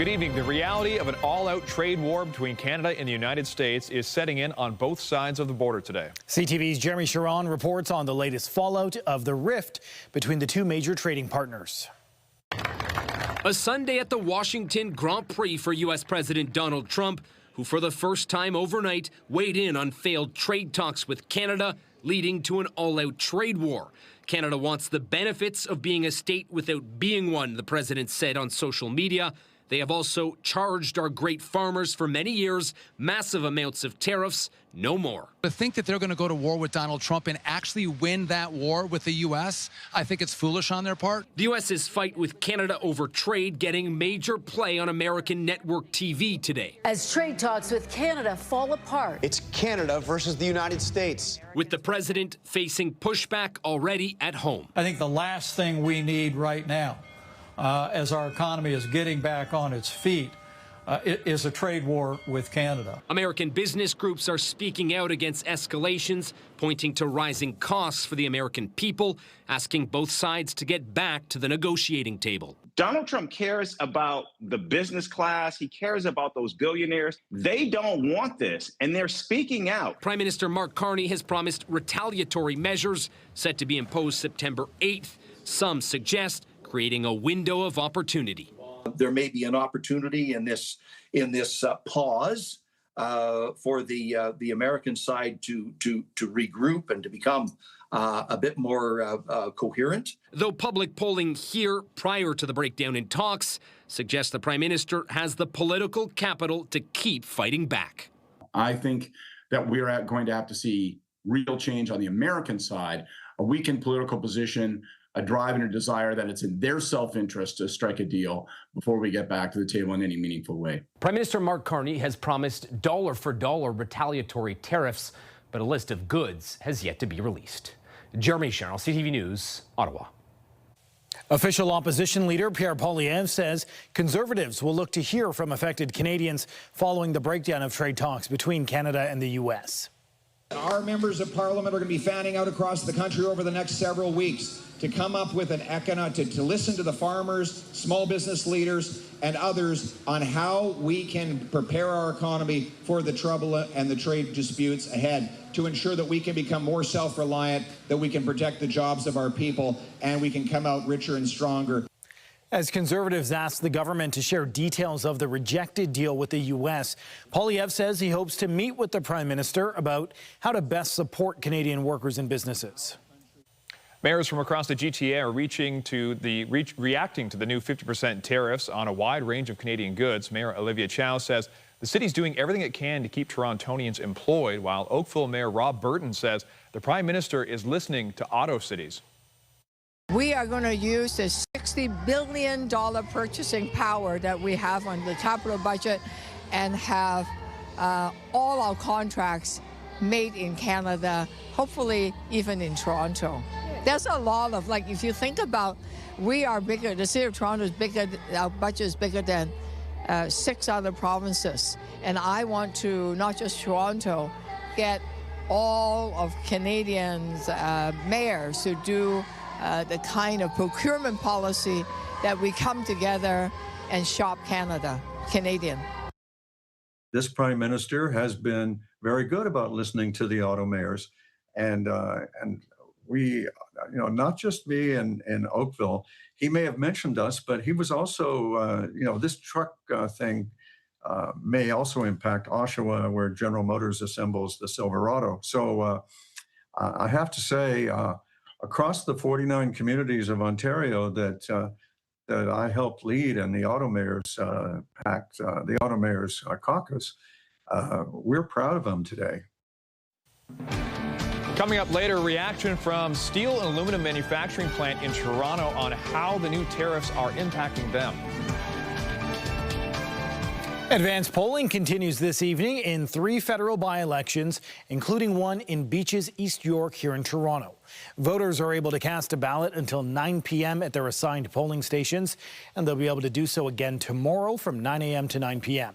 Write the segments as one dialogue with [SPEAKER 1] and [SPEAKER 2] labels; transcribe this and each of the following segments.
[SPEAKER 1] Good evening. The reality of an all-out trade war between Canada and the United States is setting in on both sides of the border today.
[SPEAKER 2] CTV's Jeremy Sharon reports on the latest fallout of the rift between the two major trading partners.
[SPEAKER 3] A Sunday at the Washington Grand Prix for U.S. President Donald Trump, who for the first time overnight weighed in on failed trade talks with Canada, leading to an all-out trade war. Canada wants the benefits of being a state without being one, the president said on social media. They have also charged our great farmers for many years massive amounts of tariffs. No more.
[SPEAKER 4] To think that they're going to go to war with Donald Trump and actually win that war with the U.S., I think it's foolish on their part.
[SPEAKER 3] The U.S.'s fight with Canada over trade getting major play on American network TV today.
[SPEAKER 5] As trade talks with Canada fall apart.
[SPEAKER 6] It's Canada versus the United States.
[SPEAKER 3] With the president facing pushback already at home.
[SPEAKER 7] I think the last thing we need right now, as our economy is getting back on its feet, is a trade war with Canada.
[SPEAKER 3] American business groups are speaking out against escalations, pointing to rising costs for the American people, asking both sides to get back to the negotiating table.
[SPEAKER 8] Donald Trump cares about the business class. He cares about those billionaires. They don't want this, and they're speaking out.
[SPEAKER 3] Prime Minister Mark Carney has promised retaliatory measures set to be imposed September 8th. Some suggest creating a window of opportunity.
[SPEAKER 9] There may be an opportunity in this pause for the American side to regroup and to become a bit more coherent.
[SPEAKER 3] Though public polling here prior to the breakdown in talks suggests the Prime Minister has the political capital to keep fighting back.
[SPEAKER 10] I think that we're going to have to see real change on the American side, a weakened political position, a drive and a desire that it's in their self-interest to strike a deal before we get back to the table in any meaningful way.
[SPEAKER 11] Prime Minister Mark Carney has promised dollar-for-dollar retaliatory tariffs, but a list of goods has yet to be released. Jeremy Sharon, CTV News, Ottawa.
[SPEAKER 2] Official opposition leader Pierre Poilievre says Conservatives will look to hear from affected Canadians following the breakdown of trade talks between Canada and the U.S.
[SPEAKER 12] Our members of Parliament are going to be fanning out across the country over the next several weeks to come up with an to listen to the farmers, small business leaders, and others on how we can prepare our economy for the trouble and the trade disputes ahead, to ensure that we can become more self-reliant, that we can protect the jobs of our people, and we can come out richer and stronger.
[SPEAKER 2] As Conservatives ask the government to share details of the rejected deal with the U.S., Poilievre says he hopes to meet with the Prime Minister about how to best support Canadian workers and businesses.
[SPEAKER 1] Mayors from across the GTA are reacting to the new 50% tariffs on a wide range of Canadian goods. Mayor Olivia Chow says the city's doing everything it can to keep Torontonians employed, while Oakville Mayor Rob Burton says the Prime Minister is listening to auto cities.
[SPEAKER 13] We are going to use the $60 billion purchasing power that we have on the capital budget and have all our contracts made in Canada, hopefully even in Toronto. There's a lot of, like, if you think about, we are bigger, the city of Toronto is bigger, our budget is bigger than 6 other provinces. And I want to, not just Toronto, get all of Canadians' mayors to do the kind of procurement policy that we come together and shop Canadian.
[SPEAKER 14] This Prime Minister has been very good about listening to the auto mayors, and we, not just me in Oakville. He may have mentioned us, but he was also, this truck thing may also impact Oshawa, where General Motors assembles the Silverado. So I have to say, across the 49 communities of Ontario that I helped lead in the Auto Mayors Pact, the Auto Mayors Caucus, we're proud of them today.
[SPEAKER 1] Coming up later, reaction from steel and aluminum manufacturing plant in Toronto on how the new tariffs are impacting them.
[SPEAKER 2] Advanced polling continues this evening in 3 federal by-elections, including one in Beaches, East York here in Toronto. Voters are able to cast a ballot until 9 p.m. at their assigned polling stations, and they'll be able to do so again tomorrow from 9 a.m. to 9 p.m.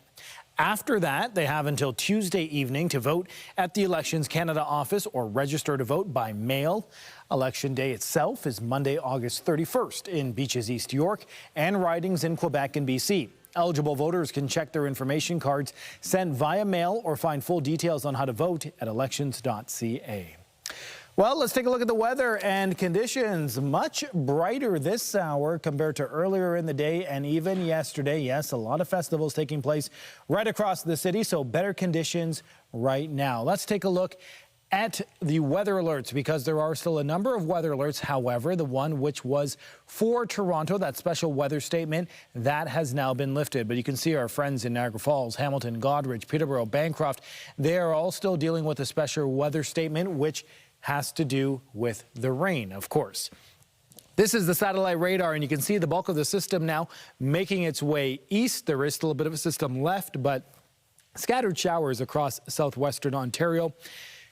[SPEAKER 2] After that, they have until Tuesday evening to vote at the Elections Canada office or register to vote by mail. Election day itself is Monday, August 31st in Beaches, East York, and ridings in Quebec and BC. Eligible voters can check their information cards sent via mail or find full details on how to vote at elections.ca. Well, let's take a look at the weather and conditions. Much brighter this hour compared to earlier in the day and even yesterday. Yes, a lot of festivals taking place right across the city, so better conditions right now. Let's take a look at the weather alerts because there are still a number of weather alerts. However, the one which was for Toronto, that special weather statement, that has now been lifted. But you can see our friends in Niagara Falls, Hamilton, Goderich, Peterborough, Bancroft, they are all still dealing with a special weather statement, which has to do with the rain, of course. This is the satellite radar, and you can see the bulk of the system now making its way east. There is still a bit of a system left, but scattered showers across southwestern Ontario.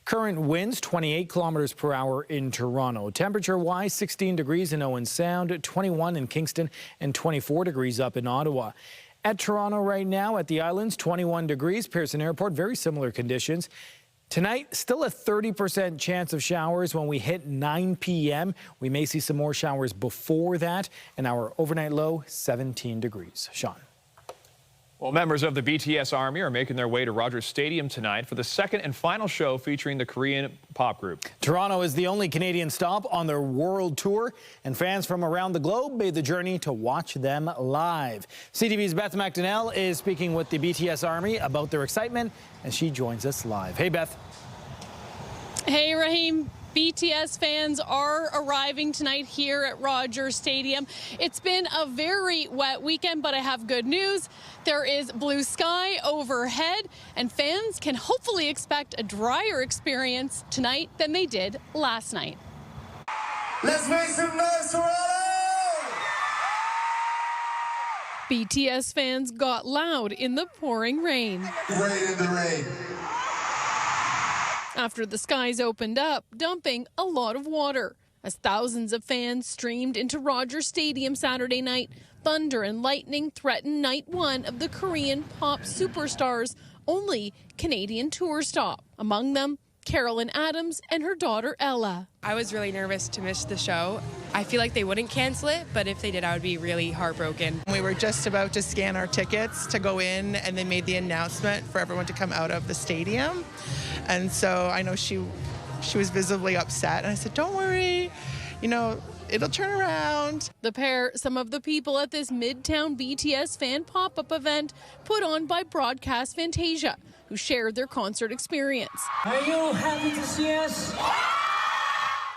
[SPEAKER 2] Current winds 28 kilometers per hour in Toronto. Temperature-wise, 16 degrees in Owen Sound, 21 in Kingston, and 24 degrees up in Ottawa. At Toronto right now, at the islands, 21 degrees. Pearson Airport, very similar conditions. Tonight, still a 30% chance of showers when we hit 9 p.m. We may see some more showers before that, and our overnight low, 17 degrees. Sean.
[SPEAKER 1] Well, members of the BTS Army are making their way to Rogers Stadium tonight for the second and final show featuring the Korean pop group.
[SPEAKER 2] Toronto is the only Canadian stop on their world tour, and fans from around the globe made the journey to watch them live. CTV's Beth McDonnell is speaking with the BTS Army about their excitement, and she joins us live. Hey, Beth.
[SPEAKER 15] Hey, Raheem. BTS fans are arriving tonight here at Rogers Stadium. It's been a very wet weekend, but I have good news. There is blue sky overhead, and fans can hopefully expect a drier experience tonight than they did last night.
[SPEAKER 16] Let's make some noise, Toronto!
[SPEAKER 15] BTS fans got loud in the pouring rain.
[SPEAKER 16] Rain in the rain.
[SPEAKER 15] After the skies opened up, dumping a lot of water. As thousands of fans streamed into Rogers Stadium Saturday night, thunder and lightning threatened night one of the Korean pop superstars' only Canadian tour stop. Among them, Carolyn Adams and her daughter Ella.
[SPEAKER 17] I was really nervous to miss the show. I feel like they wouldn't cancel it, but if they did, I would be really heartbroken.
[SPEAKER 18] We were just about to scan our tickets to go in, and they made the announcement for everyone to come out of the stadium. And so I know she was visibly upset, and I said, don't worry, you know, it'll turn around.
[SPEAKER 15] The pair, some of the people at this Midtown BTS fan pop-up event put on by Broadcast Fantasia, who shared their concert experience.
[SPEAKER 16] Are you happy to see us?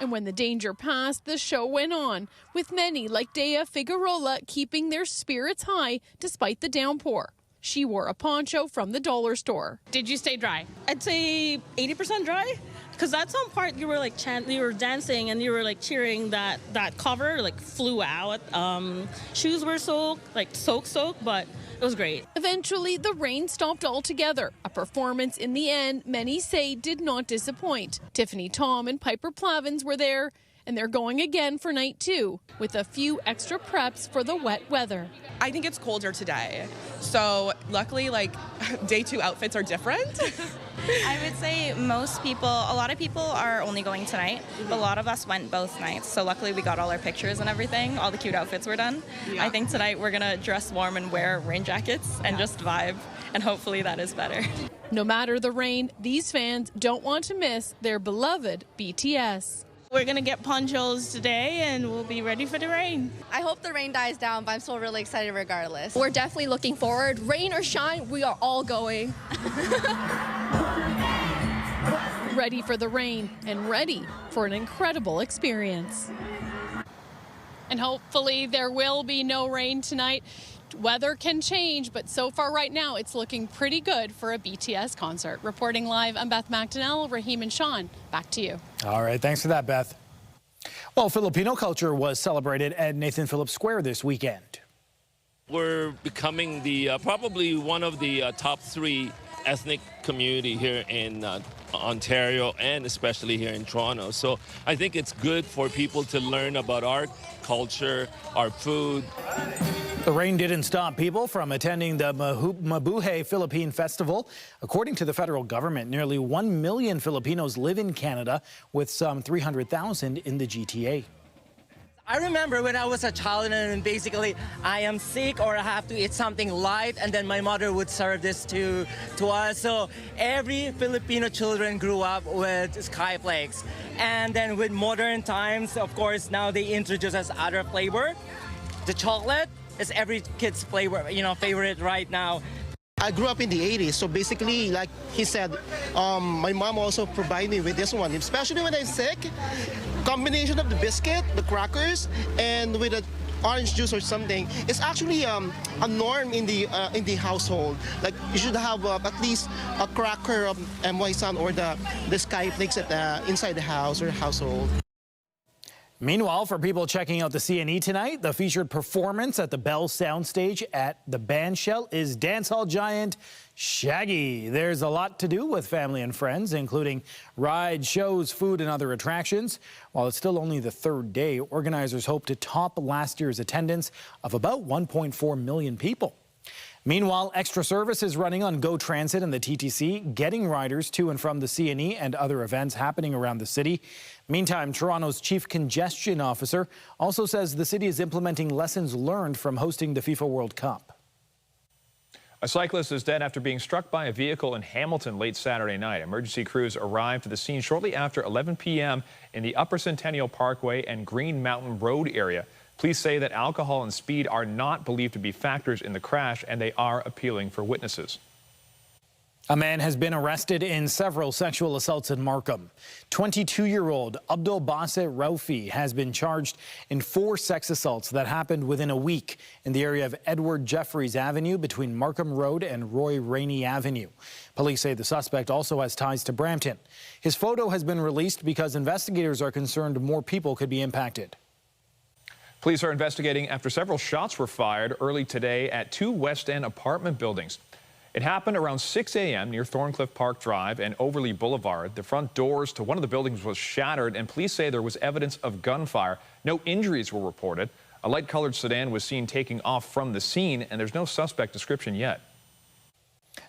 [SPEAKER 15] And when the danger passed, the show went on, with many like Dea Figueroa keeping their spirits high despite the downpour. She wore a poncho from the dollar store.
[SPEAKER 19] Did you stay dry? I'd say 80% dry, because at some part you were like you were dancing and you were like cheering that cover like flew out. Shoes were soaked, but it was great.
[SPEAKER 15] Eventually, the rain stopped altogether. A performance in the end many say did not disappoint. Tiffany Tom and Piper Plavins were there, and they're going again for night two, with a few extra preps for the wet weather.
[SPEAKER 20] I think it's colder today, so luckily, like, day two outfits are different.
[SPEAKER 21] I would say a lot of people are only going tonight, but a lot of us went both nights, so luckily we got all our pictures and everything, all the cute outfits were done. Yeah. I think tonight we're gonna dress warm and wear rain jackets and just vibe, and hopefully that is better.
[SPEAKER 15] No matter the rain, these fans don't want to miss their beloved BTS.
[SPEAKER 19] We're going to get ponchos today, and we'll be ready for the rain.
[SPEAKER 22] I hope the rain dies down, but I'm still really excited regardless.
[SPEAKER 23] We're definitely looking forward. Rain or shine, we are all going.
[SPEAKER 15] Ready for the rain and ready for an incredible experience. And hopefully there will be no rain tonight. Weather can change, but so far right now it's looking pretty good for a BTS concert. Reporting live, I'm Beth McDonnell. Raheem and Sean, back to you.
[SPEAKER 2] All right, thanks for that, Beth. Well, Filipino culture was celebrated at Nathan Phillips Square this weekend.
[SPEAKER 24] We're becoming the probably one of the top 3 ethnic community here in Ontario, and especially here in Toronto. So I think it's good for people to learn about our culture, our food.
[SPEAKER 2] The rain didn't stop people from attending the Mabuhay Philippine Festival. According to the federal government, nearly 1 million Filipinos live in Canada, with some 300,000 in the GTA.
[SPEAKER 4] I remember when I was a child and basically I am sick or I have to eat something light, and then my mother would serve this to us. So every Filipino children grew up with skyflakes. And then with modern times, of course, now they introduce us other flavor. The chocolate is every kid's flavor, favorite right now.
[SPEAKER 5] I grew up in the 80s, so basically, like he said, my mom also provided me with this one, especially when I'm sick. Combination of the biscuit, the crackers, and with an orange juice or something. It's actually a norm in the household. Like you should have at least a cracker of MY Sun or the skyflakes inside the house or household.
[SPEAKER 2] Meanwhile, for people checking out the CNE tonight, the featured performance at the Bell Soundstage at the Bandshell is dancehall giant Shaggy. There's a lot to do with family and friends, including rides, shows, food, and other attractions. While it's still only the third day, organizers hope to top last year's attendance of about 1.4 million people. Meanwhile, extra service is running on GO Transit and the TTC, getting riders to and from the CNE and other events happening around the city. Meantime, Toronto's chief congestion officer also says the city is implementing lessons learned from hosting the FIFA World Cup.
[SPEAKER 1] A cyclist is dead after being struck by a vehicle in Hamilton late Saturday night. Emergency crews arrived to the scene shortly after 11 p.m. in the Upper Centennial Parkway and Green Mountain Road area. Police say that alcohol and speed are not believed to be factors in the crash, and they are appealing for witnesses.
[SPEAKER 2] A man has been arrested in several sexual assaults in Markham. 22-year-old Abdul Basit Raufi has been charged in 4 sex assaults that happened within a week in the area of Edward Jeffreys Avenue between Markham Road and Roy Rainey Avenue. Police say the suspect also has ties to Brampton. His photo has been released because investigators are concerned more people could be impacted.
[SPEAKER 1] Police are investigating after several shots were fired early today at 2 West End apartment buildings. It happened around 6 a.m. near Thorncliffe Park Drive and Overlea Boulevard. The front doors to one of the buildings was shattered, and police say there was evidence of gunfire. No injuries were reported. A light-colored sedan was seen taking off from the scene, and there's no suspect description yet.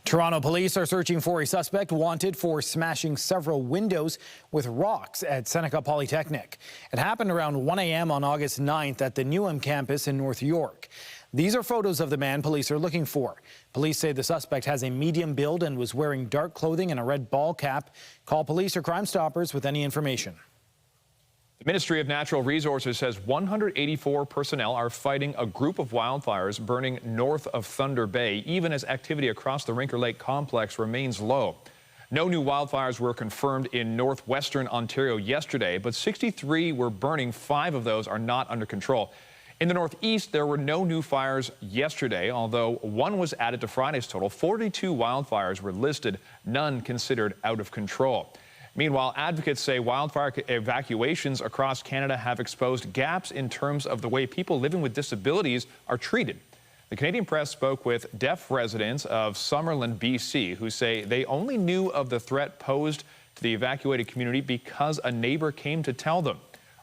[SPEAKER 2] Toronto police are searching for a suspect wanted for smashing several windows with rocks at Seneca Polytechnic. It happened around 1 a.m. on August 9th at the Newham campus in North York. These are photos of the man police are looking for. Police say the suspect has a medium build and was wearing dark clothing and a red ball cap. Call police or Crime Stoppers with any information.
[SPEAKER 1] The Ministry of Natural Resources says 184 personnel are fighting a group of wildfires burning north of Thunder Bay, even as activity across the Rinker Lake complex remains low. No new wildfires were confirmed in northwestern Ontario yesterday, but 63 were burning. 5 of those are not under control. In the northeast, there were no new fires yesterday, although 1 was added to Friday's total. 42 wildfires were listed, none considered out of control. Meanwhile, advocates say wildfire evacuations across Canada have exposed gaps in terms of the way people living with disabilities are treated. The Canadian Press spoke with deaf residents of Summerland, BC, who say they only knew of the threat posed to the evacuated community because a neighbor came to tell them.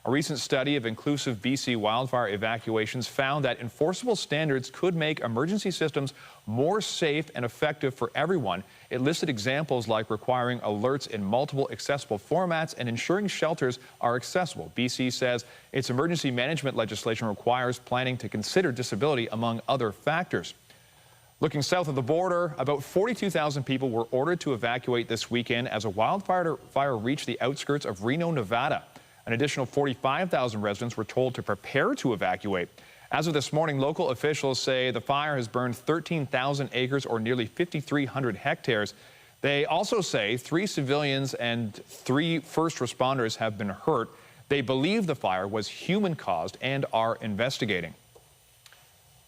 [SPEAKER 1] A recent study of inclusive BC wildfire evacuations found that enforceable standards could make emergency systems more safe and effective for everyone. It listed examples like requiring alerts in multiple accessible formats and ensuring shelters are accessible. BC says its emergency management legislation requires planning to consider disability among other factors. Looking south of the border, about 42,000 people were ordered to evacuate this weekend as a wildfire reached the outskirts of Reno, Nevada. An additional 45,000 residents were told to prepare to evacuate. As of this morning, local officials say the fire has burned 13,000 acres or nearly 5,300 hectares. They also say 3 civilians and 3 first responders have been hurt. They believe the fire was human-caused and are investigating.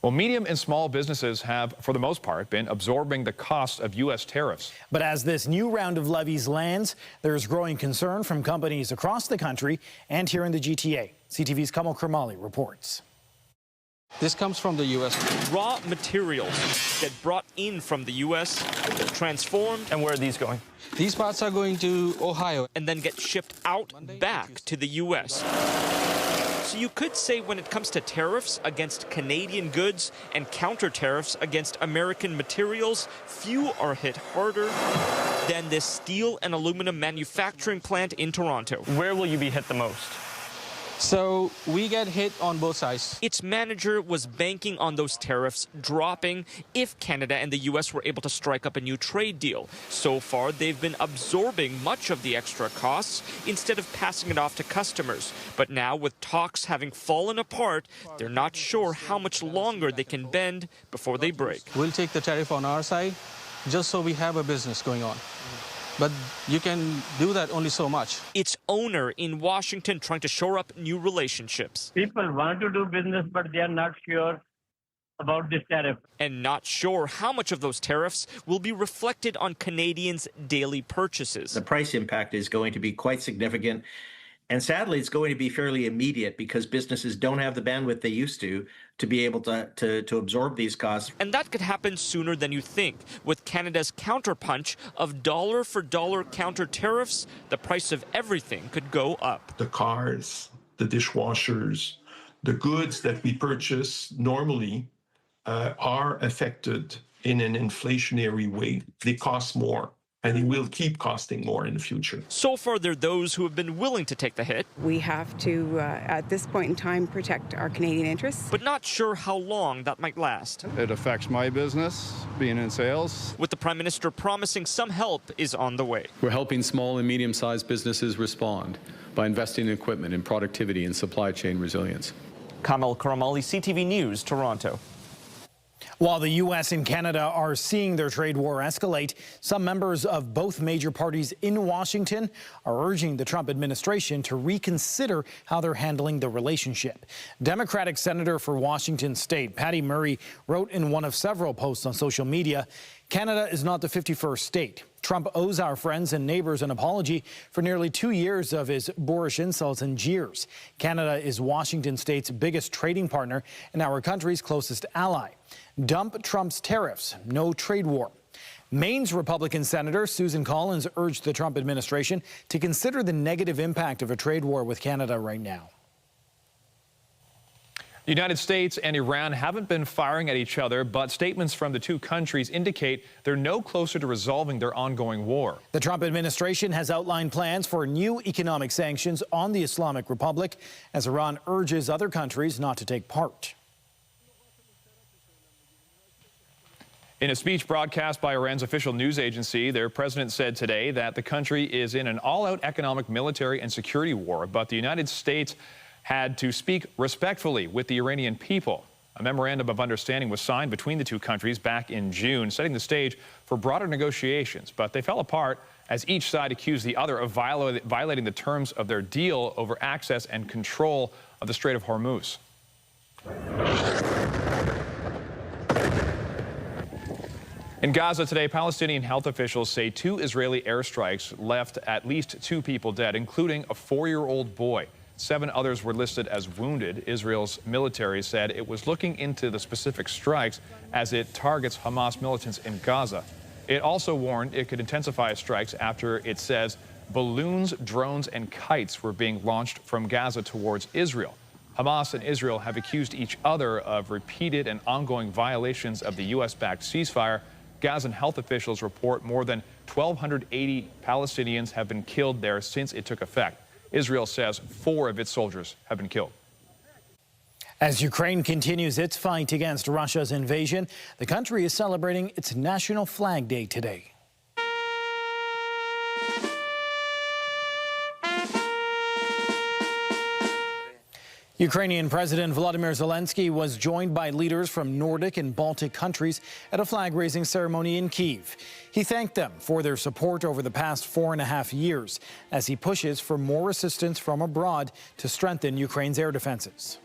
[SPEAKER 1] Well, medium and small businesses have, for the most part, been absorbing the cost of U.S. tariffs.
[SPEAKER 2] But as this new round of levies lands, there's growing concern from companies across the country and here in the GTA. CTV's Kamal Kermali reports.
[SPEAKER 6] This comes from the U.S. Raw materials get brought in from the U.S., transformed. And where are these going? These parts are going to Ohio. And then get shipped out back to the U.S. So you could say when it comes to tariffs against Canadian goods and counter tariffs against American materials, few are hit harder than this steel and aluminum manufacturing plant in Toronto. Where will you be hit the most? So we get hit on both sides. Its manager was banking on those tariffs dropping if Canada and the U.S. were able to strike up a new trade deal. So far, they've been absorbing much of the extra costs instead of passing it off to customers. But now, with talks having fallen apart, they're not sure how much longer they can bend before they break.
[SPEAKER 3] We'll take the tariff on our side just so we have a business going on. But you can do that only so much.
[SPEAKER 6] Its owner in Washington trying to shore up new relationships.
[SPEAKER 7] People want to do business, but they are not sure about this tariff.
[SPEAKER 6] And not sure how much of those tariffs will be reflected on Canadians' daily purchases.
[SPEAKER 8] The price impact is going to be quite significant. And sadly, it's going to be fairly immediate because businesses don't have the bandwidth they used to be able to absorb these costs.
[SPEAKER 6] And that could happen sooner than you think. With Canada's counterpunch of dollar-for-dollar counter tariffs, the price of everything could go up.
[SPEAKER 9] The cars, the dishwashers, the goods that we purchase normally are affected in an inflationary way. They cost more. And it will keep costing more in the future.
[SPEAKER 6] So far, there are those who have been willing to take the hit.
[SPEAKER 25] We have to, at this point in time, protect our Canadian interests.
[SPEAKER 6] But not sure how long that might last.
[SPEAKER 26] It affects my business, being in sales.
[SPEAKER 6] With the Prime Minister promising some help is on the way.
[SPEAKER 27] We're helping small and medium-sized businesses respond by investing in equipment, in productivity, and supply chain resilience.
[SPEAKER 6] Kamal Karamali, CTV News, Toronto.
[SPEAKER 2] While the U.S. and Canada are seeing their trade war escalate, some members of both major parties in Washington are urging the Trump administration to reconsider how they're handling the relationship. Democratic Senator for Washington State Patty Murray wrote in one of several posts on social media, "Canada is not the 51st state. Trump owes our friends and neighbors an apology for nearly 2 years of his boorish insults and jeers. Canada is Washington State's biggest trading partner and our country's closest ally. Dump Trump's tariffs. No trade war." Maine's Republican Senator Susan Collins urged the Trump administration to consider the negative impact of a trade war with Canada right now.
[SPEAKER 1] The United States and Iran haven't been firing at each other, but statements from the two countries indicate they're no closer to resolving their ongoing war.
[SPEAKER 2] The Trump administration has outlined plans for new economic sanctions on the Islamic Republic as Iran urges other countries not to take part.
[SPEAKER 1] In a speech broadcast by Iran's official news agency, their president said today that the country is in an all-out economic, military, and security war, but the United States had to speak respectfully with the Iranian people. A memorandum of understanding was signed between the two countries back in June, setting the stage for broader negotiations, but they fell apart as each side accused the other of violating the terms of their deal over access and control of the Strait of Hormuz. In Gaza today, Palestinian health officials say 2 Israeli airstrikes left at least 2 people dead, including a 4-year-old boy. 7 others were listed as wounded. Israel's military said it was looking into the specific strikes as it targets Hamas militants in Gaza. It also warned it could intensify strikes after it says balloons, drones, and kites were being launched from Gaza towards Israel. Hamas and Israel have accused each other of repeated and ongoing violations of the U.S.-backed ceasefire. Gazan health officials report more than 1,280 Palestinians have been killed there since it took effect. Israel says 4 of its soldiers have been killed.
[SPEAKER 2] As Ukraine continues its fight against Russia's invasion, the country is celebrating its National Flag Day today. Ukrainian President Volodymyr Zelensky was joined by leaders from Nordic and Baltic countries at a flag-raising ceremony in Kyiv. He thanked them for their support over the past 4.5 years as he pushes for more assistance from abroad to strengthen Ukraine's air defenses.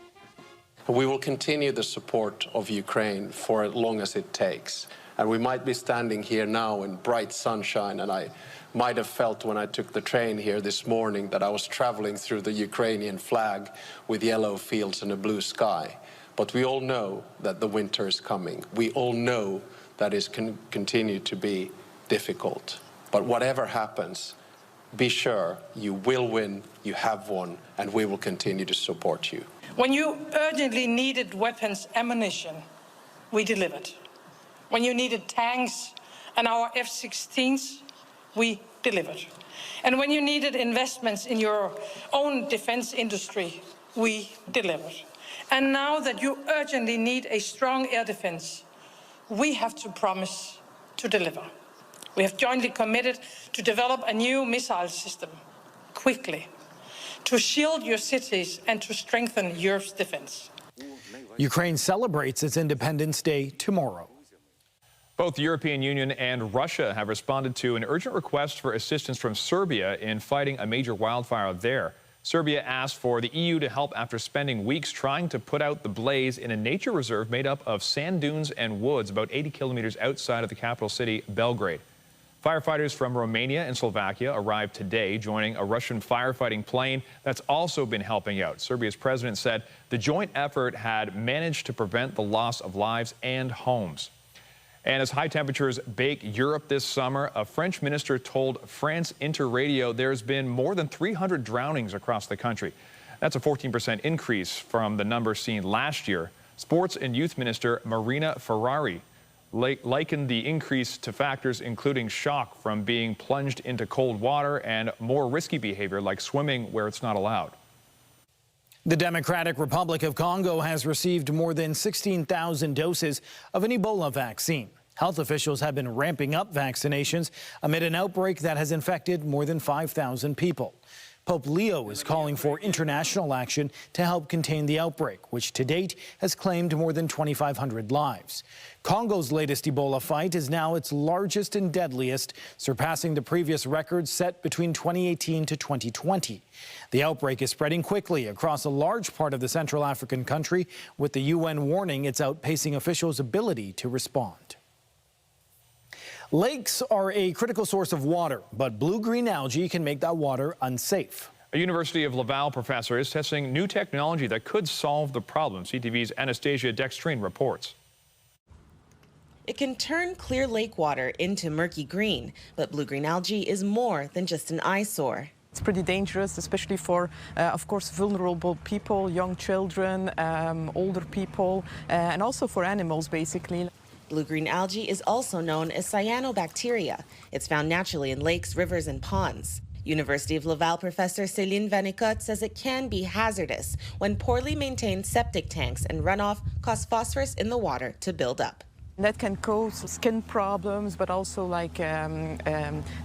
[SPEAKER 28] We will continue the support of Ukraine for as long as it takes. And we might be standing here now in bright sunshine, and I might have felt when I took the train here this morning that I was traveling through the Ukrainian flag with yellow fields and a blue sky. But we all know that the winter is coming. We all know that it can continue to be difficult. But whatever happens, be sure you will win, you have won, and we will continue to support you.
[SPEAKER 29] When you urgently needed weapons, ammunition, we delivered. When you needed tanks and our F-16s, we delivered. And when you needed investments in your own defense industry, we delivered. And now that you urgently need a strong air defense, we have to promise to deliver. We have jointly committed to develop a new missile system quickly, to shield your cities and to strengthen Europe's defense.
[SPEAKER 2] Ukraine celebrates its Independence Day tomorrow.
[SPEAKER 1] Both the European Union and Russia have responded to an urgent request for assistance from Serbia in fighting a major wildfire there. Serbia asked for the EU to help after spending weeks trying to put out the blaze in a nature reserve made up of sand dunes and woods about 80 kilometers outside of the capital city, Belgrade. Firefighters from Romania and Slovakia arrived today, joining a Russian firefighting plane that's also been helping out. Serbia's president said the joint effort had managed to prevent the loss of lives and homes. And as high temperatures bake Europe this summer, a French minister told France Interradio there's been more than 300 drownings across the country. That's a 14% increase from the number seen last year. Sports and Youth Minister Marina Ferrari likened the increase to factors including shock from being plunged into cold water and more risky behavior like swimming where it's not allowed.
[SPEAKER 2] The Democratic Republic of Congo has received more than 16,000 doses of an Ebola vaccine. Health officials have been ramping up vaccinations amid an outbreak that has infected more than 5,000 people. Pope Leo is calling for international action to help contain the outbreak, which to date has claimed more than 2,500 lives. Congo's latest Ebola fight is now its largest and deadliest, surpassing the previous records set between 2018 to 2020. The outbreak is spreading quickly across a large part of the Central African country, with the UN warning it's outpacing officials' ability to respond. Lakes are a critical source of water, but blue-green algae can make that water unsafe.
[SPEAKER 1] A University of Laval professor is testing new technology that could solve the problem. CTV's Anastasia Dextrine reports.
[SPEAKER 10] It can turn clear lake water into murky green, but blue-green algae is more than just an eyesore.
[SPEAKER 11] It's pretty dangerous, especially for, of course, vulnerable people, young children, older people, and also for animals, basically.
[SPEAKER 10] Blue-green algae is also known as cyanobacteria. It's found naturally in lakes, rivers, and ponds. University of Laval professor Céline Vanicot says it can be hazardous when poorly maintained septic tanks and runoff cause phosphorus in the water to build up.
[SPEAKER 11] That can cause skin problems, but also like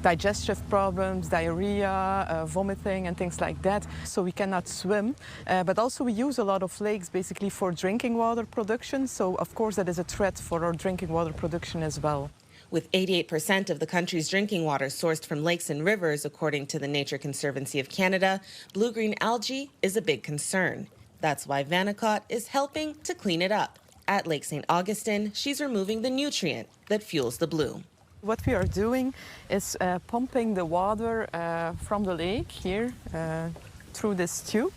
[SPEAKER 11] digestive problems, diarrhea, vomiting, and things like that. So we cannot swim, but also we use a lot of lakes basically for drinking water production. So of course that is a threat for our drinking water production as well.
[SPEAKER 10] With 88% of the country's drinking water sourced from lakes and rivers, according to the Nature Conservancy of Canada, blue-green algae is a big concern. That's why Vanicot is helping to clean it up. At Lake St. Augustine, she's removing the nutrient that fuels the bloom.
[SPEAKER 11] What we are doing is pumping the water from the lake here through this tube.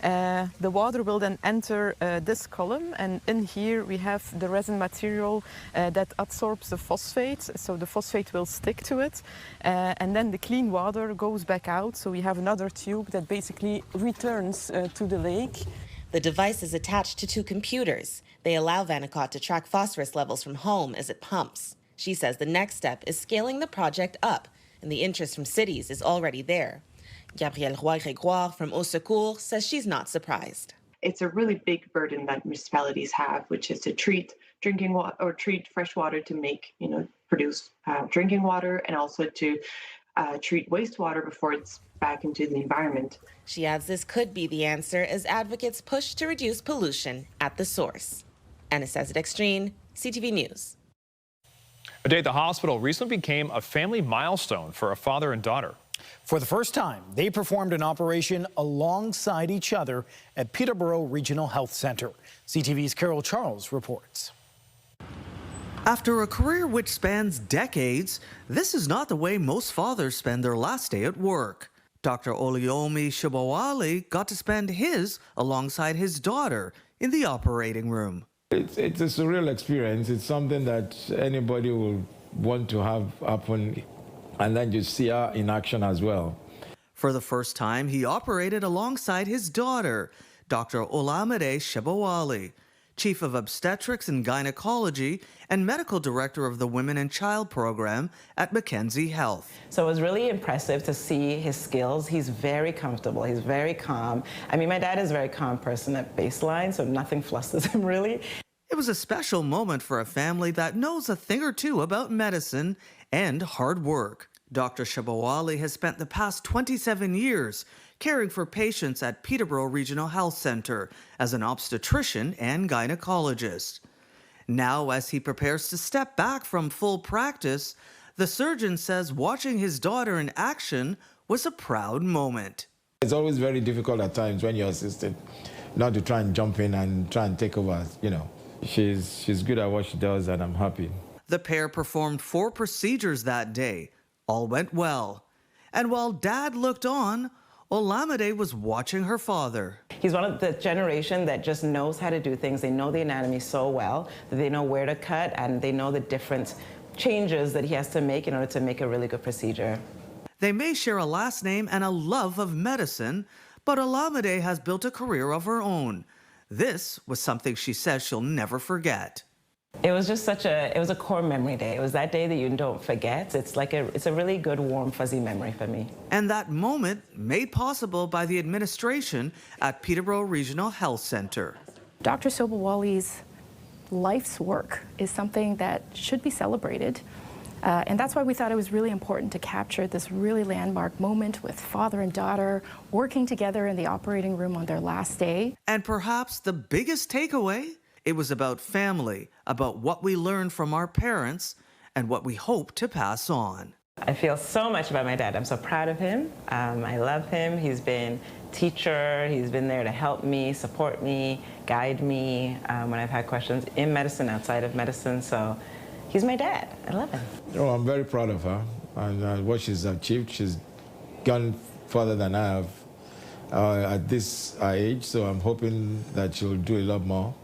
[SPEAKER 11] The water will then enter this column, and in here we have the resin material that absorbs the phosphate, so the phosphate will stick to it, and then the clean water goes back out, so we have another tube that basically returns to the lake.
[SPEAKER 10] The device is attached to two computers. They allow Vanicot to track phosphorus levels from home as it pumps. She says the next step is scaling the project up, and the interest from cities is already there. Gabrielle Roy-Grégoire from Au Secours says she's not surprised.
[SPEAKER 12] It's a really big burden that municipalities have, which is to treat drinking water or treat fresh water to make, produce drinking water, and also to treat wastewater before it's back into the environment.
[SPEAKER 10] She adds this could be the answer as advocates push to reduce pollution at the source. Anastasia Dextrine, CTV News.
[SPEAKER 1] A day at the hospital recently became a family milestone for a father and daughter.
[SPEAKER 2] For the first time, they performed an operation alongside each other at Peterborough Regional Health Centre. CTV's Carol Charles reports.
[SPEAKER 13] After a career which spans decades, this is not the way most fathers spend their last day at work. Dr. Oluyomi Shibawale got to spend his alongside his daughter in the operating room.
[SPEAKER 14] It's a surreal experience. It's something that anybody will want to have happen, and then you see her in action as well.
[SPEAKER 13] For the first time, he operated alongside his daughter, Dr. Olamide Shibawale. Chief of Obstetrics and Gynecology and Medical Director of the Women and Child Program at Mackenzie Health.
[SPEAKER 15] So it was really impressive to see his skills. He's very comfortable. He's very calm. I mean, my dad is a very calm person at baseline, so nothing flusters him really.
[SPEAKER 13] It was a special moment for a family that knows a thing or two about medicine and hard work. Dr. Shabawali has spent the past 27 years caring for patients at Peterborough Regional Health Centre as an obstetrician and gynecologist. Now, as he prepares to step back from full practice, the surgeon says watching his daughter in action was a proud moment.
[SPEAKER 14] It's always very difficult at times when you're assisted not to try and jump in and try and take over, you know. She's good at what she does, and I'm happy.
[SPEAKER 13] The pair performed 4 procedures that day. All went well. And while Dad looked on, Olamide was watching her father.
[SPEAKER 15] He's one of the generation that just knows how to do things. They know the anatomy so well that they know where to cut, and they know the different changes that he has to make in order to make a really good procedure.
[SPEAKER 13] They may share a last name and a love of medicine, but Olamide has built a career of her own. This was something she says she'll never forget.
[SPEAKER 15] It was just it was a core memory day. It was that day that you don't forget. It's a really good, warm, fuzzy memory for me.
[SPEAKER 13] And that moment made possible by the administration at Peterborough Regional Health Centre.
[SPEAKER 16] Dr. Sobowali's life's work is something that should be celebrated. And that's why we thought it was really important to capture this really landmark moment with father and daughter working together in the operating room on their last day.
[SPEAKER 13] And perhaps the biggest takeaway, it was about family, about what we learned from our parents and what we hope to pass on.
[SPEAKER 15] I feel so much about my dad. I'm so proud of him. I love him. He's been a teacher. He's been there to help me, support me, guide me when I've had questions in medicine, outside of medicine. So he's my dad. I love him.
[SPEAKER 14] Oh, I'm very proud of her and what she's achieved. She's gone further than I have at this age, so I'm hoping that she'll do a lot more,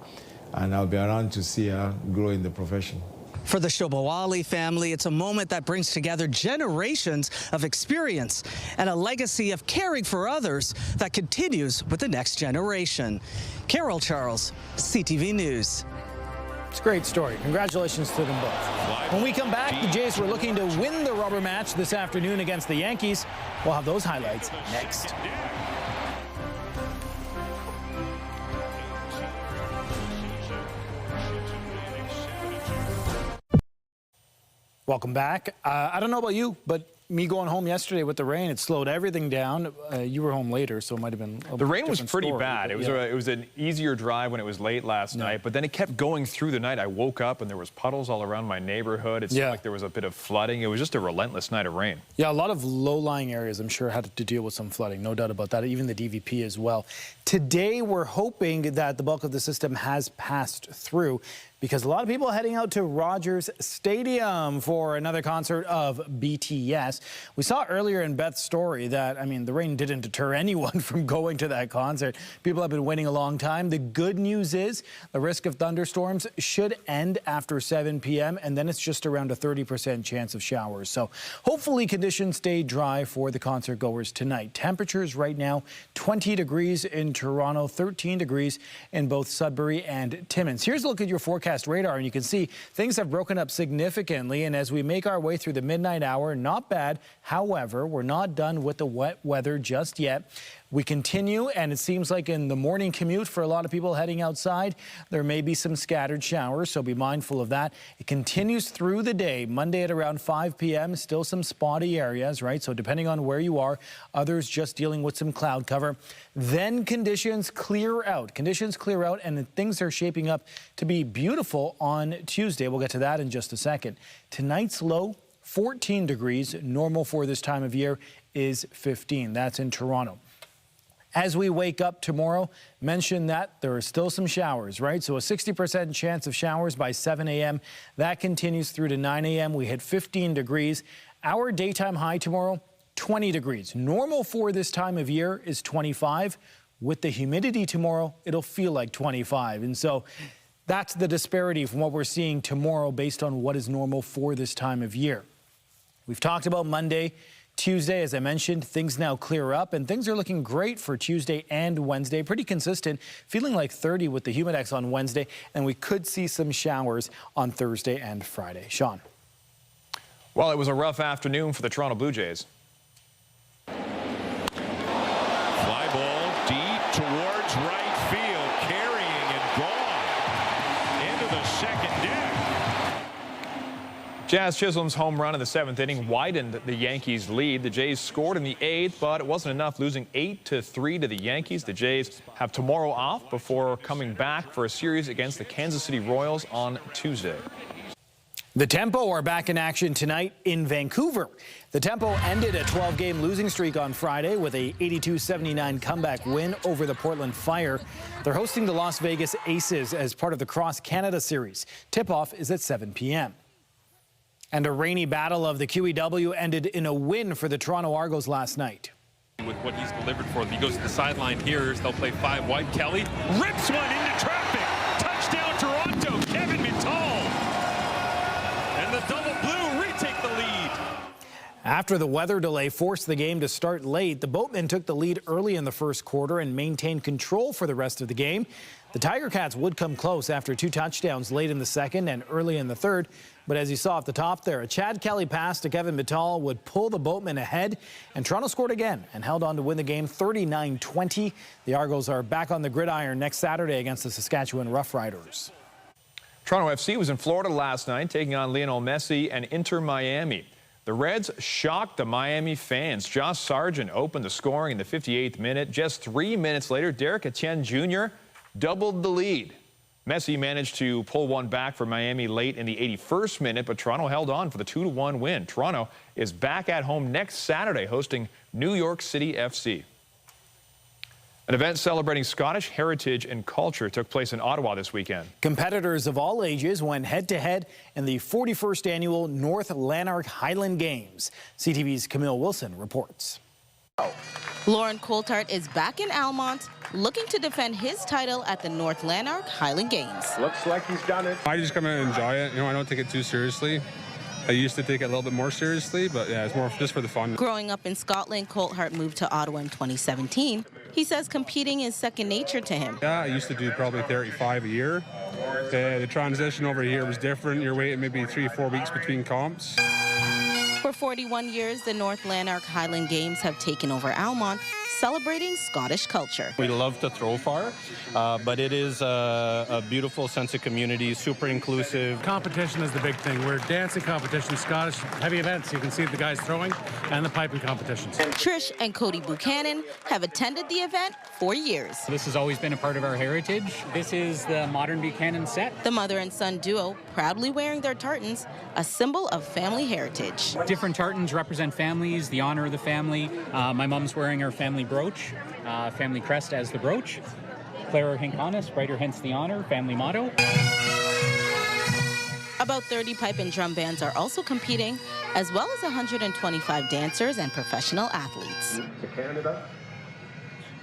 [SPEAKER 14] and I'll be around to see her grow in the profession.
[SPEAKER 13] For the Sobowali family, it's a moment that brings together generations of experience and a legacy of caring for others that continues with the next generation. Carol Charles, CTV News.
[SPEAKER 2] It's a great story. Congratulations to them both. When we come back, the Jays were looking to win the rubber match this afternoon against the Yankees. We'll have those highlights next. Welcome back. I don't know about you, but me going home yesterday with the rain, it slowed everything down. You were home later, so it might have been a
[SPEAKER 1] The rain was pretty
[SPEAKER 2] story,
[SPEAKER 1] bad. It was an easier drive when it was late last night, but then it kept going through the night. I woke up and there was puddles all around my neighborhood. It seemed like there was a bit of flooding. It was just a relentless night of rain.
[SPEAKER 2] Yeah, a lot of low-lying areas, I'm sure, had to deal with some flooding. No doubt about that. Even the DVP as well. Today, we're hoping that the bulk of the system has passed through, because a lot of people are heading out to Rogers Stadium for another concert of BTS. We saw earlier in Beth's story that, I mean, the rain didn't deter anyone from going to that concert. People have been waiting a long time. The good news is the risk of thunderstorms should end after 7 p.m., and then it's just around a 30% chance of showers. So hopefully conditions stay dry for the concert goers tonight. Temperatures right now, 20 degrees in Toronto, 13 degrees in both Sudbury and Timmins. Here's a look at your forecast radar, and you can see things have broken up significantly, and as we make our way through the midnight hour, not bad. However, we're not done with the wet weather just yet. We continue, and it seems like in the morning commute for a lot of people heading outside, there may be some scattered showers, so be mindful of that. It continues through the day. Monday at around 5 p.m., still some spotty areas, right? So depending on where you are, others just dealing with some cloud cover. Then conditions clear out. And things are shaping up to be beautiful on Tuesday. We'll get to that in just a second. Tonight's low, 14 degrees. Normal for this time of year is 15. That's in Toronto. As we wake up tomorrow, mention that there are still some showers, right? So a 60% chance of showers by 7 a.m. That continues through to 9 a.m. We hit 15 degrees. Our daytime high tomorrow, 20 degrees. Normal for this time of year is 25. With the humidity tomorrow, it'll feel like 25. And so that's the disparity from what we're seeing tomorrow based on what is normal for this time of year. We've talked about Monday. Tuesday, as I mentioned, things now clear up and things are looking great for Tuesday and Wednesday. Pretty consistent, feeling like 30 with the humidex on Wednesday, and we could see some showers on Thursday and Friday. Sean.
[SPEAKER 1] Well, it was a rough afternoon for the Toronto Blue Jays.
[SPEAKER 4] Fly ball deep towards right field, carrying and gone into the second deck.
[SPEAKER 1] Jazz Chisholm's home run in the 7th inning widened the Yankees' lead. The Jays scored in the 8th, but it wasn't enough, losing 8-3 to the Yankees. The Jays have tomorrow off before coming back for a series against the Kansas City Royals on Tuesday.
[SPEAKER 2] The Tempo are back in action tonight in Vancouver. The Tempo ended a 12-game losing streak on Friday with a 82-79 comeback win over the Portland Fire. They're hosting the Las Vegas Aces as part of the Cross Canada Series. Tip-off is at 7 p.m. And a rainy battle of the QEW ended in a win for the Toronto Argos last night.
[SPEAKER 17] With what he's delivered for them, he goes to the sideline here. They'll play 5 wide. Kelly rips one into traffic. Touchdown Toronto. Kevin Mittal. And the double blue retake the lead.
[SPEAKER 2] After the weather delay forced the game to start late, the Boatmen took the lead early in the first quarter and maintained control for the rest of the game. The Tiger Cats would come close after 2 touchdowns late in the second and early in the third. But as you saw at the top there, a Chad Kelly pass to Kevin Mittal would pull the Boatmen ahead. And Toronto scored again and held on to win the game 39-20. The Argos are back on the gridiron next Saturday against the Saskatchewan Roughriders.
[SPEAKER 1] Toronto FC was in Florida last night, taking on Lionel Messi and Inter Miami. The Reds shocked the Miami fans. Josh Sargent opened the scoring in the 58th minute. Just 3 minutes later, Derek Etienne Jr. doubled the lead. Messi managed to pull one back for Miami late in the 81st minute, but Toronto held on for the 2-1 win. Toronto is back at home next Saturday, hosting New York City FC. An event celebrating Scottish heritage and culture took place in Ottawa this weekend.
[SPEAKER 2] Competitors of all ages went head-to-head in the 41st annual North Lanark Highland Games. CTV's Camille Wilson reports.
[SPEAKER 18] Lauren Coulthard is back in Almonte, looking to defend his title at the North Lanark Highland Games.
[SPEAKER 19] Looks like he's done it.
[SPEAKER 26] I just come in and enjoy it. You know, I don't take it too seriously. I used to take it a little bit more seriously, but yeah, it's more just for the fun.
[SPEAKER 18] Growing up in Scotland, Coulthard moved to Ottawa in 2017. He says competing is second nature to him.
[SPEAKER 26] Yeah, I used to do probably 35 a year. The transition over here was different. You're waiting maybe 3 or 4 weeks between comps.
[SPEAKER 18] For 41 years, the North Lanark Highland Games have taken over Almonte, celebrating Scottish culture.
[SPEAKER 20] We love to throw far, but it is a beautiful sense of community, super inclusive.
[SPEAKER 21] Competition is the big thing. We're dancing competition, Scottish heavy events. You can see the guys throwing and the piping competitions.
[SPEAKER 18] Trish and Cody Buchanan have attended the event for years.
[SPEAKER 22] This has always been a part of our heritage. This is the modern Buchanan set.
[SPEAKER 18] The mother and son duo proudly wearing their tartans, a symbol of family heritage.
[SPEAKER 22] Different tartans represent families, the honor of the family. My mom's wearing her family brooch, family crest as the brooch. Clara Hinkonis, brighter hence the honor, family motto.
[SPEAKER 18] About 30 pipe and drum bands are also competing, as well as 125 dancers and professional athletes.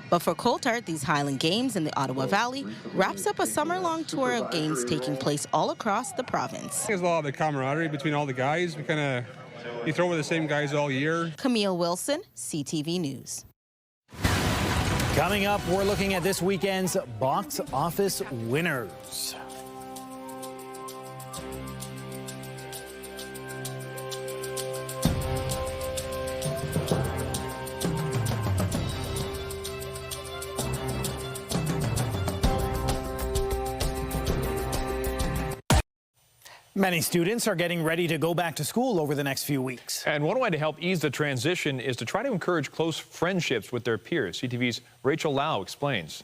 [SPEAKER 18] But for Coulthard, these Highland Games in the Ottawa Valley wraps up a summer-long tour of games taking place all across the province.
[SPEAKER 26] There's a lot of the camaraderie between all the guys. You throw with the same guys all year.
[SPEAKER 18] Camille Wilson, CTV News.
[SPEAKER 2] Coming up, we're looking at this weekend's box office winners. Many students are getting ready to go back to school over the next few weeks.
[SPEAKER 1] And one way to help ease the transition is to try to encourage close friendships with their peers. CTV's Rachel Lau explains.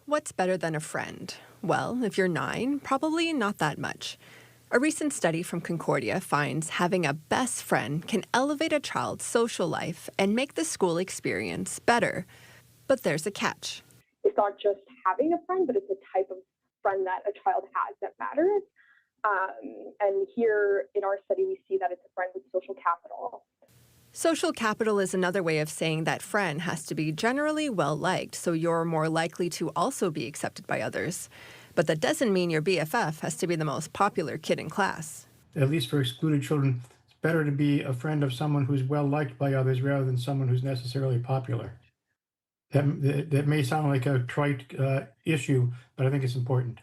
[SPEAKER 23] What's better than a friend? Well, if you're 9, probably not that much. A recent study from Concordia finds having a best friend can elevate a child's social life and make the school experience better. But there's a catch.
[SPEAKER 24] It's not just having a friend, but it's the type of friend that a child has that matters. And here in our study, we see that it's a friend with social capital.
[SPEAKER 23] Social capital is another way of saying that friend has to be generally well-liked, so you're more likely to also be accepted by others. But that doesn't mean your BFF has to be the most popular kid in class.
[SPEAKER 30] At least for excluded children,
[SPEAKER 3] better to be a friend of someone who's well-liked by others rather than someone who's necessarily popular. That may sound like a trite issue, but I think it's important.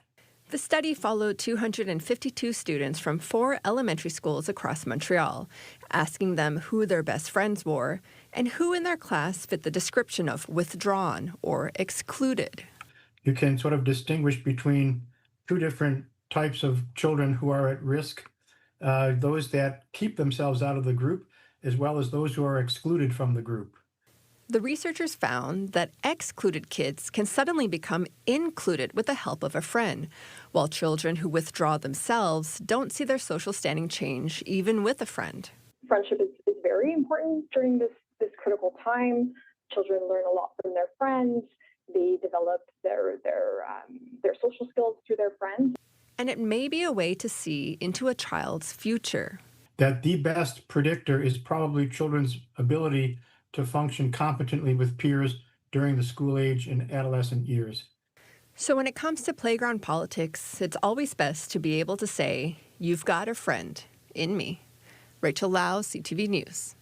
[SPEAKER 23] The study followed 252 students from 4 elementary schools across Montreal, asking them who their best friends were and who in their class fit the description of withdrawn or excluded.
[SPEAKER 3] You can sort of distinguish between 2 different types of children who are at risk, those that keep themselves out of the group, as well as those who are excluded from the group.
[SPEAKER 23] The researchers found that excluded kids can suddenly become included with the help of a friend, while children who withdraw themselves don't see their social standing change even with a friend.
[SPEAKER 24] Friendship is very important during this critical time. Children learn a lot from their friends. They develop their social skills through their friends.
[SPEAKER 23] And it may be a way to see into a child's future.
[SPEAKER 3] That the best predictor is probably children's ability to function competently with peers during the school age and adolescent years.
[SPEAKER 23] So when it comes to playground politics, it's always best to be able to say, "You've got a friend in me." Rachel Lau, CTV News.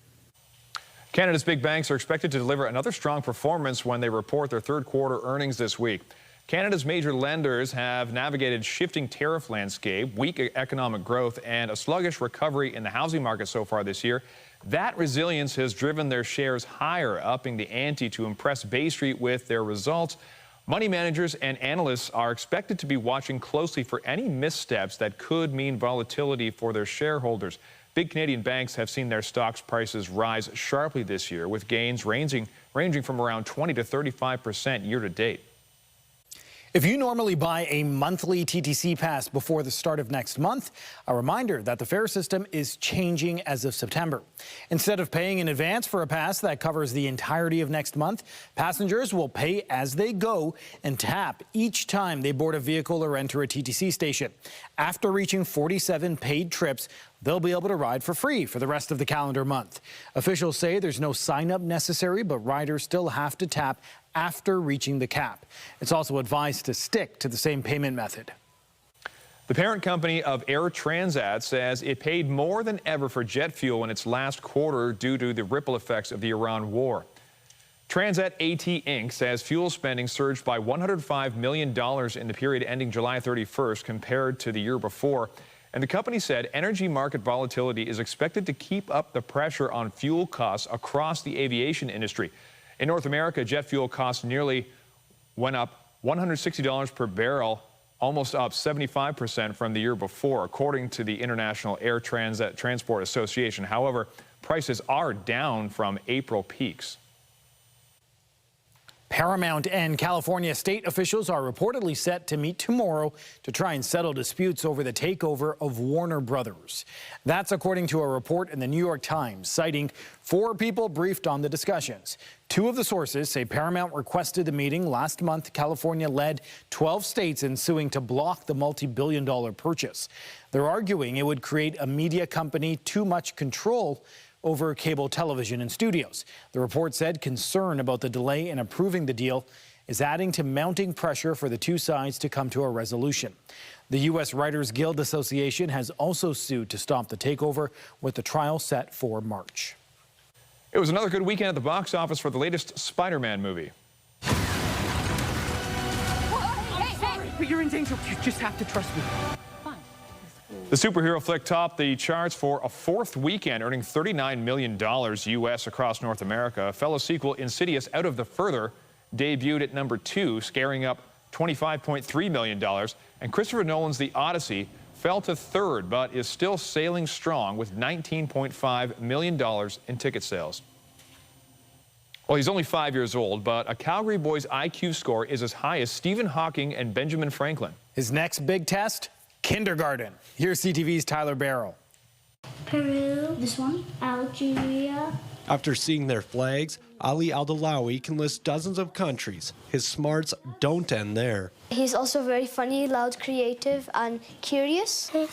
[SPEAKER 1] Canada's big banks are expected to deliver another strong performance when they report their third quarter earnings this week. Canada's major lenders have navigated shifting tariff landscape, weak economic growth, and a sluggish recovery in the housing market so far this year. That resilience has driven their shares higher, upping the ante to impress Bay Street with their results. Money managers and analysts are expected to be watching closely for any missteps that could mean volatility for their shareholders. Big Canadian banks have seen their stocks prices rise sharply this year, with gains ranging from around 20 to 35% year to date.
[SPEAKER 2] If you normally buy a monthly TTC pass before the start of next month, a reminder that the fare system is changing as of September. Instead of paying in advance for a pass that covers the entirety of next month, passengers will pay as they go and tap each time they board a vehicle or enter a TTC station. After reaching 47 paid trips, they'll be able to ride for free for the rest of the calendar month. Officials say there's no sign-up necessary, but riders still have to tap after reaching the cap. It's also advised to stick to the same payment method.
[SPEAKER 1] The parent company of Air Transat says it paid more than ever for jet fuel in its last quarter due to the ripple effects of the Iran war. Transat AT Inc. says fuel spending surged by $105 million in the period ending July 31st compared to the year before. And the company said energy market volatility is expected to keep up the pressure on fuel costs across the aviation industry. In North America, jet fuel costs nearly went up $160 per barrel, almost up 75% from the year before, according to the International Air Transport Association. However, prices are down from April peaks.
[SPEAKER 2] Paramount and California state officials are reportedly set to meet tomorrow to try and settle disputes over the takeover of Warner Brothers. That's according to a report in the New York Times, citing 4 people briefed on the discussions. 2 of the sources say Paramount requested the meeting last month. California led 12 states in suing to block the multi-billion-dollar purchase. They're arguing it would create a media company too much control over cable television and studios. The report said concern about the delay in approving the deal is adding to mounting pressure for the 2 sides to come to a resolution. The U.S. Writers Guild Association has also sued to stop the takeover, with the trial set for March.
[SPEAKER 1] It was another good weekend at the box office for the latest Spider-Man movie.
[SPEAKER 5] Hey, but you're in danger. You just have to trust me.
[SPEAKER 1] The superhero flick topped the charts for a 4th weekend, earning $39 million U.S. across North America. A fellow sequel, Insidious Out of the Further, debuted at number 2, scaring up $25.3 million. And Christopher Nolan's The Odyssey fell to 3rd, but is still sailing strong with $19.5 million in ticket sales. Well, he's only 5 years old, but a Calgary boy's IQ score is as high as Stephen Hawking and Benjamin Franklin.
[SPEAKER 2] His next big test? Kindergarten. Here's CTV's Tyler Barrow.
[SPEAKER 6] Peru, this one, Algeria.
[SPEAKER 7] After seeing their flags, Ali Aldalawi can list dozens of countries. His smarts don't end there.
[SPEAKER 6] He's also very funny, loud, creative, and curious. You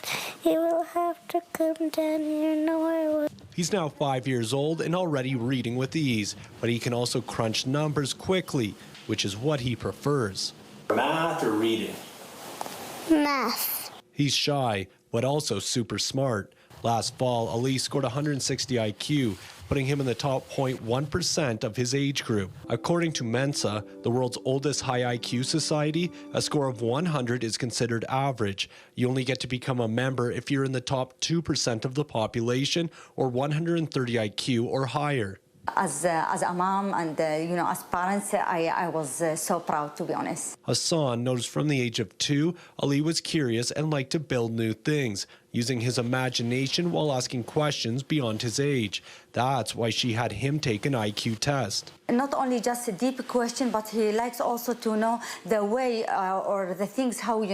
[SPEAKER 6] will have to come down here, no I will.
[SPEAKER 7] He's now 5 years old and already reading with ease, but he can also crunch numbers quickly, which is what he prefers.
[SPEAKER 8] Math or reading?
[SPEAKER 6] Math.
[SPEAKER 7] He's shy, but also super smart. Last fall, Ali scored 160 IQ, putting him in the top 0.1% of his age group. According to Mensa, the world's oldest high IQ society, a score of 100 is considered average. You only get to become a member if you're in the top 2% of the population or 130 IQ or higher.
[SPEAKER 8] As a mom and, as parents, I was so proud, to be honest.
[SPEAKER 7] Hassan noticed from the age of 2, Ali was curious and liked to build new things, using his imagination while asking questions beyond his age. That's why she had him take an IQ test.
[SPEAKER 8] Not only just a deep question, but he likes also to know the way or the things, how,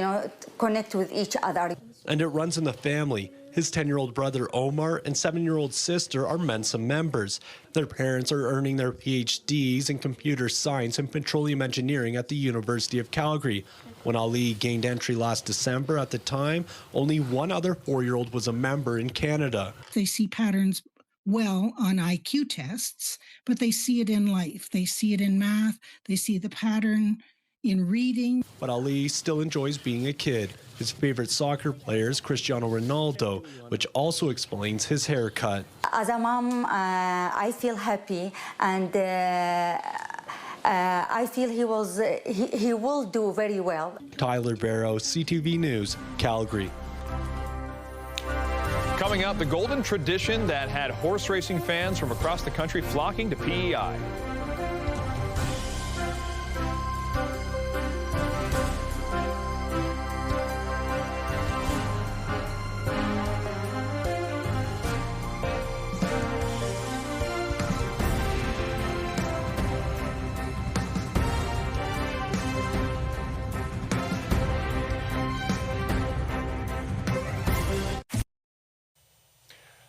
[SPEAKER 8] connect with each other.
[SPEAKER 7] And it runs in the family. His 10-year-old brother Omar and 7-year-old sister are Mensa members. Their parents are earning their PhDs in computer science and petroleum engineering at the University of Calgary. When Ali gained entry last December, at the time, only one other 4-year-old was a member in Canada.
[SPEAKER 9] They see patterns well on IQ tests, but they see it in life. They see it in math. They see the pattern in reading.
[SPEAKER 7] But Ali still enjoys being a kid. His favorite soccer player is Cristiano Ronaldo, which also explains his haircut.
[SPEAKER 8] As a mom, I feel happy, and I feel he will do very well.
[SPEAKER 7] Tyler Barrow, CTV News, Calgary.
[SPEAKER 1] Coming up, the golden tradition that had horse racing fans from across the country flocking to PEI.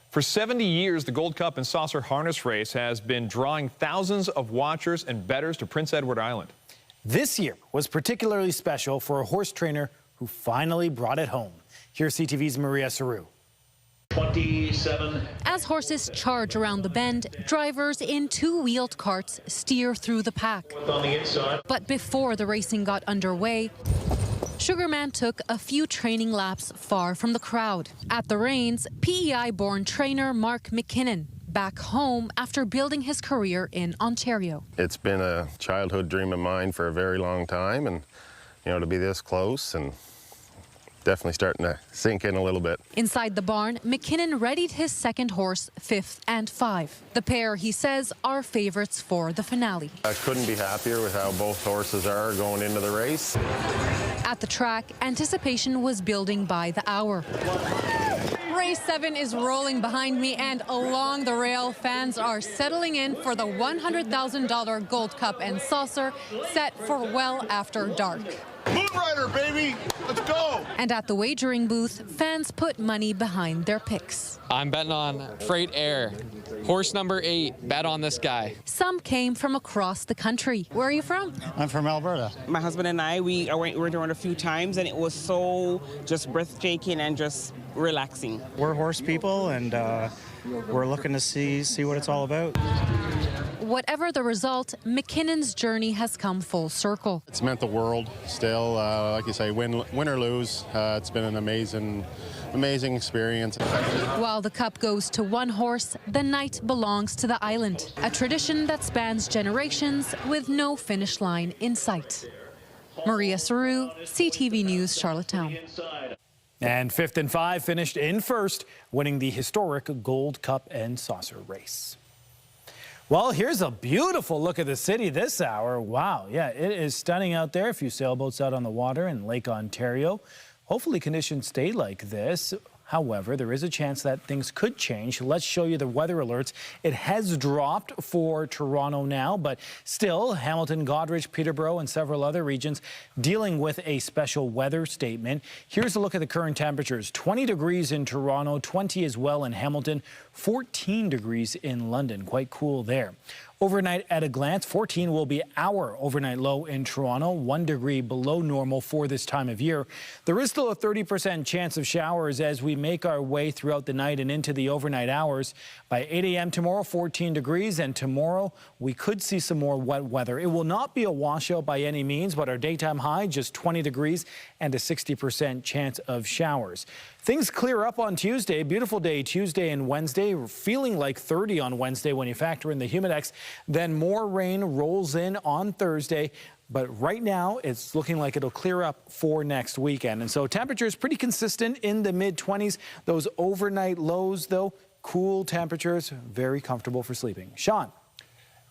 [SPEAKER 1] For 70 years, the Gold Cup and Saucer Harness Race has been drawing thousands of watchers and bettors to Prince Edward Island.
[SPEAKER 2] This year was particularly special for a horse trainer who finally brought it home. Here's CTV's Maria Saru.
[SPEAKER 11] 27. As horses charge around the bend, drivers in two-wheeled carts steer through the pack. On the inside. But before the racing got underway, Sugarman took a few training laps far from the crowd. At the reins, PEI-born trainer Mark McKinnon, back home after building his career in Ontario.
[SPEAKER 12] It's been a childhood dream of mine for a very long time, and to be this close and definitely starting to sink in a little bit.
[SPEAKER 11] Inside the barn, McKinnon readied his second horse, 5th and 5. The pair, he says, are favorites for the finale.
[SPEAKER 12] I couldn't be happier with how both horses are going into the race.
[SPEAKER 11] At the track, anticipation was building by the hour. Race 7 is rolling behind me, and along the rail, fans are settling in for the $100,000 Gold Cup and Saucer, set for well after dark.
[SPEAKER 19] Moonrider, baby! Let's go!
[SPEAKER 11] And at the wagering booth, fans put money behind their picks.
[SPEAKER 25] I'm betting on Freight Air. Horse number 8, bet on this guy.
[SPEAKER 11] Some came from across the country. Where are you from?
[SPEAKER 27] I'm from Alberta. My husband and I, we went around a few times, and it was so just breathtaking and just relaxing. We're horse people, and we're looking to see what it's all about.
[SPEAKER 11] Whatever the result, McKinnon's journey has come full circle.
[SPEAKER 12] It's meant the world still. Like you say, win or lose, it's been an amazing experience.
[SPEAKER 11] While the cup goes to one horse, the night belongs to the island, a tradition that spans generations with no finish line in sight. Maria Saru, CTV News, Charlottetown.
[SPEAKER 2] And 5th and 5 finished in first, winning the historic Gold Cup and Saucer race. Well, here's a beautiful look at the city this hour. Wow, yeah, it is stunning out there. A few sailboats out on the water in Lake Ontario. Hopefully conditions stay like this. However, there is a chance that things could change. Let's show you the weather alerts. It has dropped for Toronto now, but still, Hamilton, Goderich, Peterborough, and several other regions dealing with a special weather statement. Here's a look at the current temperatures. 20 degrees in Toronto, 20 as well in Hamilton, 14 degrees in London. Quite cool there. Overnight at a glance, 14 will be our overnight low in Toronto, 1 degree below normal for this time of year. There is still a 30% chance of showers as we make our way throughout the night and into the overnight hours. By 8 a.m. tomorrow, 14 degrees, and tomorrow we could see some more wet weather. It will not be a washout by any means, but our daytime high just 20 degrees and a 60% chance of showers. Things clear up on Tuesday. Beautiful day Tuesday and Wednesday. We're feeling like 30 on Wednesday when you factor in the humidex. Then more rain rolls in on Thursday. But right now, it's looking like it'll clear up for next weekend. And so temperatures pretty consistent in the mid-20s. Those overnight lows, though, cool temperatures, very comfortable for sleeping. Sean.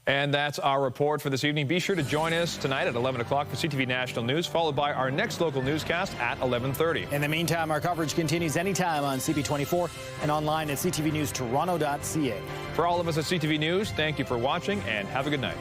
[SPEAKER 1] And that's our report for this evening. Be sure to join us tonight at 11 o'clock for CTV National News, followed by our next local newscast at 11:30.
[SPEAKER 2] In the meantime, our coverage continues anytime on CP24 and online at ctvnewstoronto.ca.
[SPEAKER 1] For all of us at CTV News, thank you for watching and have a good night.